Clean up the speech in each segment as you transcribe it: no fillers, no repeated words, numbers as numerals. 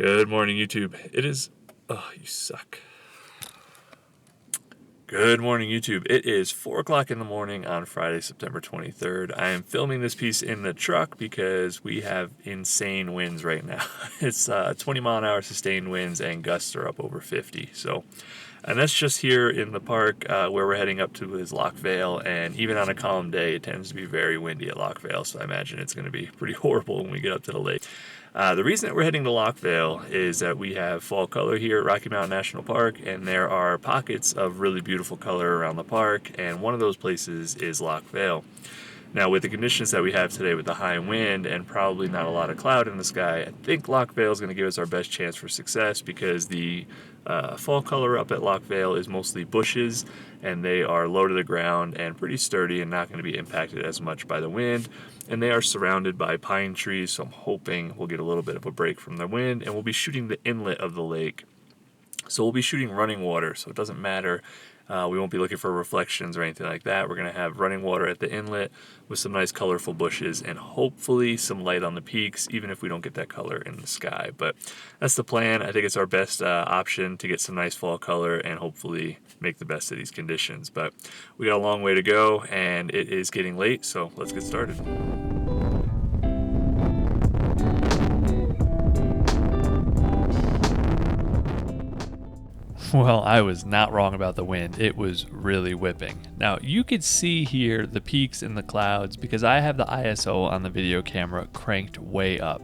Good morning, YouTube. It is... Oh, you suck. Good morning, YouTube. It is 4 o'clock in the morning on Friday, September 23rd. I am filming this piece in the truck because we have insane winds right now. It's 20-mile-an-hour sustained winds and gusts are up over 50. And that's just here in the park where we're heading up to is Loch Vale, and even on a calm day, it tends to be very windy at Loch Vale, so I imagine it's going to be pretty horrible when we get up to the lake. The reason that we're heading to Loch Vale is that we have fall color here at Rocky Mountain National Park, and there are pockets of really beautiful color around the park, and one of those places is Loch Vale. Now, with the conditions that we have today with the high wind and probably not a lot of cloud in the sky, I think Loch Vale is going to give us our best chance for success because the fall color up at Loch Vale is mostly bushes, and they are low to the ground and pretty sturdy and not going to be impacted as much by the wind. And they are surrounded by pine trees, so I'm hoping we'll get a little bit of a break from the wind, and we'll be shooting the inlet of the lake. So we'll be shooting running water, so it doesn't matter. We won't be looking for reflections or anything like that. We're going to have running water at the inlet with some nice colorful bushes and hopefully some light on the peaks, even if we don't get that color in the sky. But that's the plan. I think it's our best option to get some nice fall color and hopefully make the best of these conditions. But we got a long way to go and it is getting late, so let's get started. Well, I was not wrong about the wind. It was really whipping. Now, you could see here the peaks in the clouds because I have the ISO on the video camera cranked way up.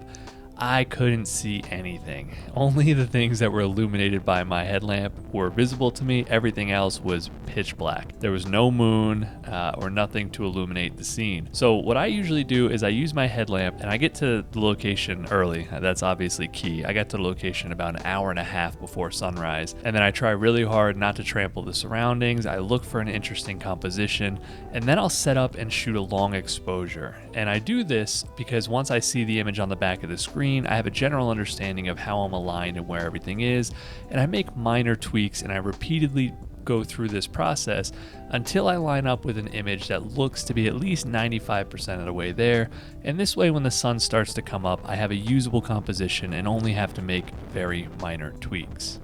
I couldn't see anything. Only the things that were illuminated by my headlamp were visible to me. Everything else was pitch black. There was no moon or nothing to illuminate the scene. So what I usually do is I use my headlamp and I get to the location early. That's obviously key. I got to the location about an hour and a half before sunrise, and then I try really hard not to trample the surroundings. I look for an interesting composition, and then I'll set up and shoot a long exposure. And I do this because once I see the image on the back of the screen, I have a general understanding of how I'm aligned and where everything is, and I make minor tweaks, and I repeatedly go through this process until I line up with an image that looks to be at least 95% of the way there. And this way, when the sun starts to come up, I have a usable composition and only have to make very minor tweaks.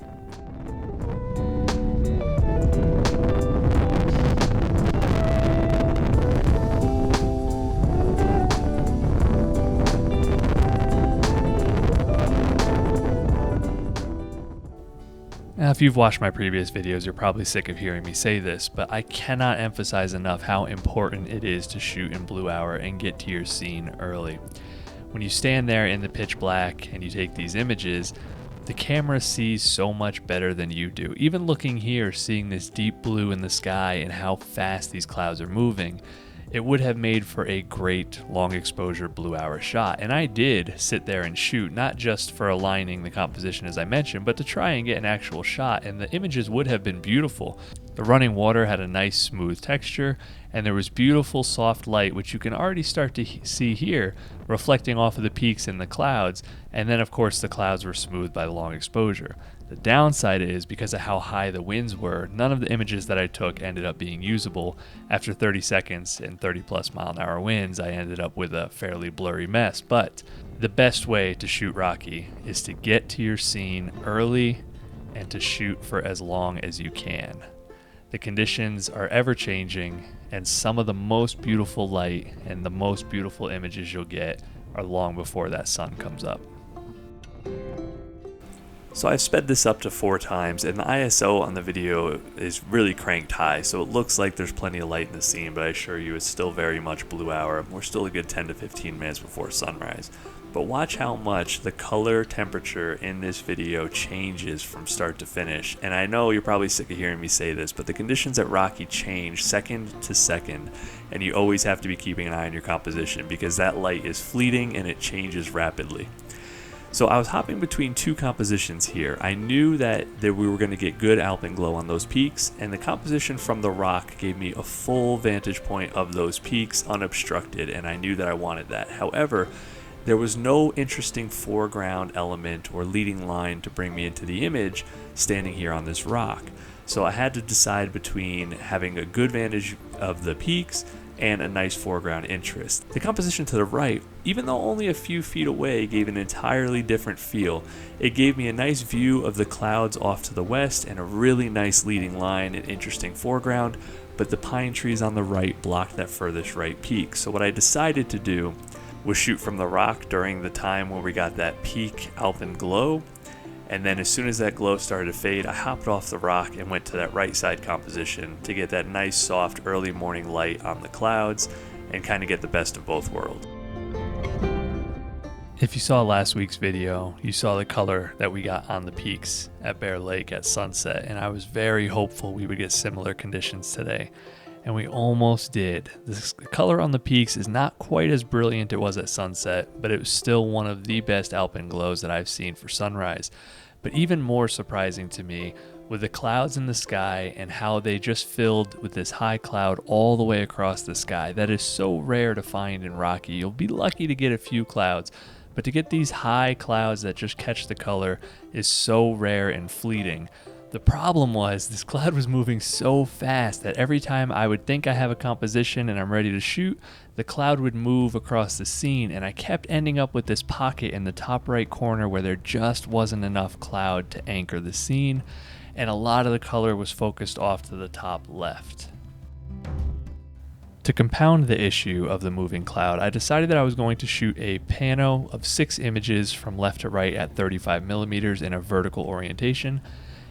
Now, if you've watched my previous videos, you're probably sick of hearing me say this, but I cannot emphasize enough how important it is to shoot in blue hour and get to your scene early. When you stand there in the pitch black and you take these images, the camera sees so much better than you do. Even looking here, seeing this deep blue in the sky and how fast these clouds are moving, it would have made for a great long exposure blue hour shot. And I did sit there and shoot, not just for aligning the composition as I mentioned, but to try and get an actual shot, and the images would have been beautiful. The running water had a nice smooth texture, and there was beautiful soft light, which you can already start to see here, reflecting off of the peaks in the clouds, and then of course the clouds were smoothed by the long exposure. The downside is, because of how high the winds were, none of the images that I took ended up being usable. After 30 seconds and 30+ mile-an-hour winds, I ended up with a fairly blurry mess. But the best way to shoot Rocky is to get to your scene early and to shoot for as long as you can. The conditions are ever changing, and some of the most beautiful light and the most beautiful images you'll get are long before that sun comes up. So I've sped this up to 4 times, and the ISO on the video is really cranked high, so it looks like there's plenty of light in the scene, but I assure you it's still very much blue hour. We're still a good 10 to 15 minutes before sunrise. But watch how much the color temperature in this video changes from start to finish. And I know you're probably sick of hearing me say this, but the conditions at Rocky change second to second, and you always have to be keeping an eye on your composition because that light is fleeting and it changes rapidly. So I was hopping between 2 compositions here. I knew that we were going to get good alpine glow on those peaks, and the composition from the rock gave me a full vantage point of those peaks unobstructed, and I knew that I wanted that. However, there was no interesting foreground element or leading line to bring me into the image standing here on this rock. So I had to decide between having a good vantage of the peaks and a nice foreground interest. The composition to the right, even though only a few feet away, gave an entirely different feel. It gave me a nice view of the clouds off to the west and a really nice leading line and interesting foreground, but the pine trees on the right blocked that furthest right peak. So what I decided to do was shoot from the rock during the time where we got that peak alpine glow. And then as soon as that glow started to fade, I hopped off the rock and went to that right side composition to get that nice soft early morning light on the clouds and kind of get the best of both worlds. If you saw last week's video, you saw the color that we got on the peaks at Bear Lake at sunset, and I was very hopeful we would get similar conditions today. And we almost did. The color on the peaks is not quite as brilliant as it was at sunset, but it was still one of the best alpine glows that I've seen for sunrise. But even more surprising to me were the clouds in the sky and how they just filled with this high cloud all the way across the sky. That is so rare to find in Rocky. You'll be lucky to get a few clouds, but to get these high clouds that just catch the color is so rare and fleeting. The problem was this cloud was moving so fast that every time I would think I have a composition and I'm ready to shoot, the cloud would move across the scene, and I kept ending up with this pocket in the top right corner where there just wasn't enough cloud to anchor the scene, and a lot of the color was focused off to the top left. To compound the issue of the moving cloud, I decided that I was going to shoot a pano of 6 images from left to right at 35 millimeters in a vertical orientation.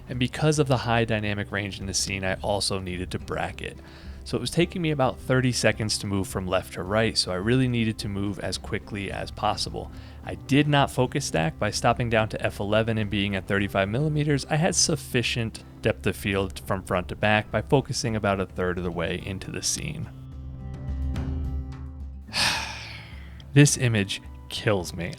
And because of the high dynamic range in the scene, I also needed to bracket. So it was taking me about 30 seconds to move from left to right, so I really needed to move as quickly as possible. I did not focus stack. By stopping down to f11 and being at 35 millimeters, I had sufficient depth of field from front to back by focusing about a third of the way into the scene. This image kills me.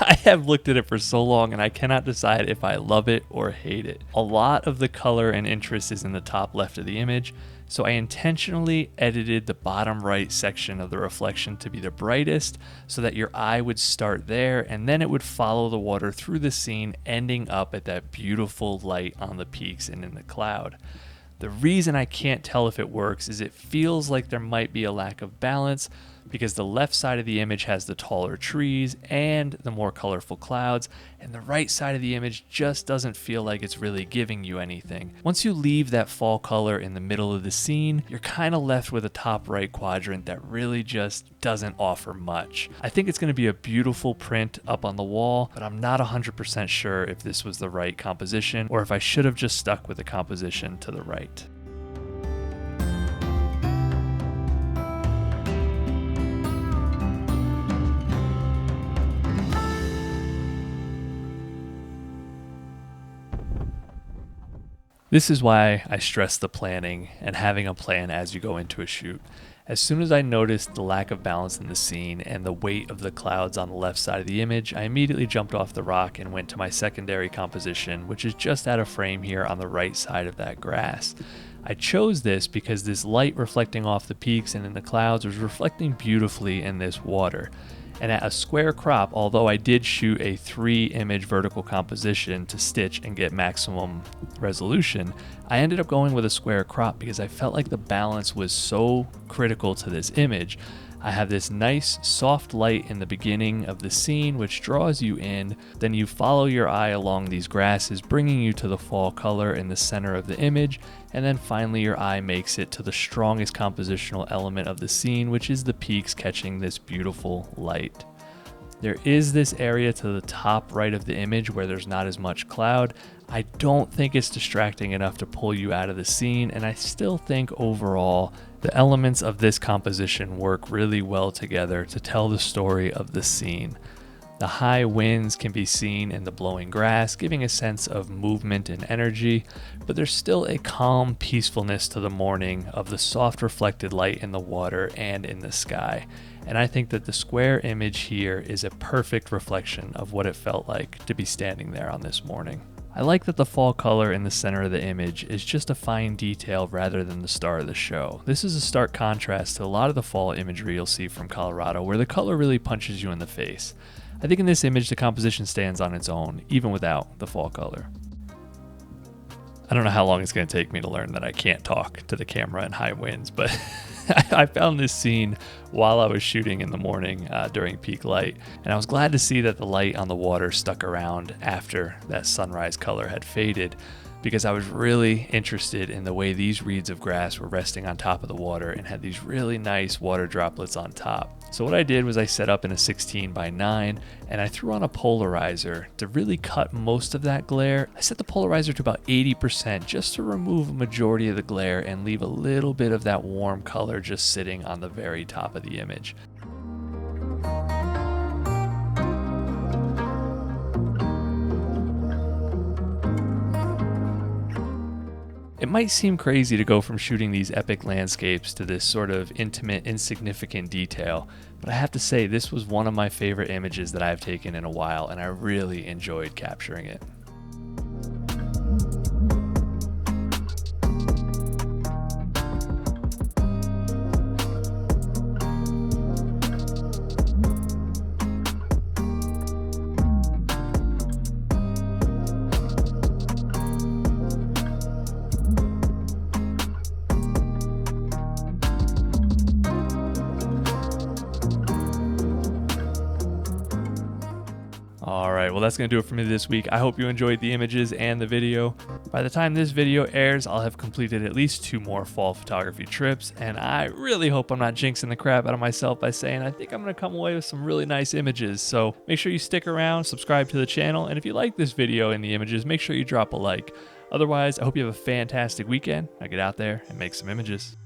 I have looked at it for so long and I cannot decide if I love it or hate it. A lot of the color and interest is in the top left of the image, so I intentionally edited the bottom right section of the reflection to be the brightest so that your eye would start there and then it would follow the water through the scene, ending up at that beautiful light on the peaks and in the cloud. The reason I can't tell if it works is it feels like there might be a lack of balance because the left side of the image has the taller trees and the more colorful clouds, and the right side of the image just doesn't feel like it's really giving you anything. Once you leave that fall color in the middle of the scene, you're kind of left with a top right quadrant that really just doesn't offer much. I think it's going to be a beautiful print up on the wall, but I'm not 100% sure if this was the right composition or if I should have just stuck with the composition to the right. This is why I stress the planning and having a plan as you go into a shoot. As soon as I noticed the lack of balance in the scene and the weight of the clouds on the left side of the image, I immediately jumped off the rock and went to my secondary composition, which is just out of frame here on the right side of that grass. I chose this because this light reflecting off the peaks and in the clouds was reflecting beautifully in this water. And at a square crop, although I did shoot a 3-image vertical composition to stitch and get maximum resolution, I ended up going with a square crop because I felt like the balance was so critical to this image. I have this nice soft light in the beginning of the scene which draws you in, then you follow your eye along these grasses bringing you to the fall color in the center of the image, and then finally your eye makes it to the strongest compositional element of the scene, which is the peaks catching this beautiful light. There is this area to the top right of the image where there's not as much cloud. I don't think it's distracting enough to pull you out of the scene, and I still think overall the elements of this composition work really well together to tell the story of the scene. The high winds can be seen in the blowing grass, giving a sense of movement and energy, but there's still a calm peacefulness to the morning of the soft reflected light in the water and in the sky. And I think that the square image here is a perfect reflection of what it felt like to be standing there on this morning. I like that the fall color in the center of the image is just a fine detail rather than the star of the show. This is a stark contrast to a lot of the fall imagery you'll see from Colorado, where the color really punches you in the face. I think in this image the composition stands on its own, even without the fall color. I don't know how long it's going to take me to learn that I can't talk to the camera in high winds, but I found this scene while I was shooting in the morning during peak light, and I was glad to see that the light on the water stuck around after that sunrise color had faded, because I was really interested in the way these reeds of grass were resting on top of the water and had these really nice water droplets on top. So what I did was I set up in a 16:9 and I threw on a polarizer to really cut most of that glare. I set the polarizer to about 80% just to remove a majority of the glare and leave a little bit of that warm color just sitting on the very top of the image. It might seem crazy to go from shooting these epic landscapes to this sort of intimate, insignificant detail, but I have to say this was one of my favorite images that I've taken in a while, and I really enjoyed capturing it. Alright, well that's going to do it for me this week. I hope you enjoyed the images and the video. By the time this video airs, I'll have completed at least 2 more fall photography trips, and I really hope I'm not jinxing the crap out of myself by saying I think I'm going to come away with some really nice images. So make sure you stick around, subscribe to the channel, and if you like this video and the images, make sure you drop a like. Otherwise, I hope you have a fantastic weekend. Now get out there and make some images.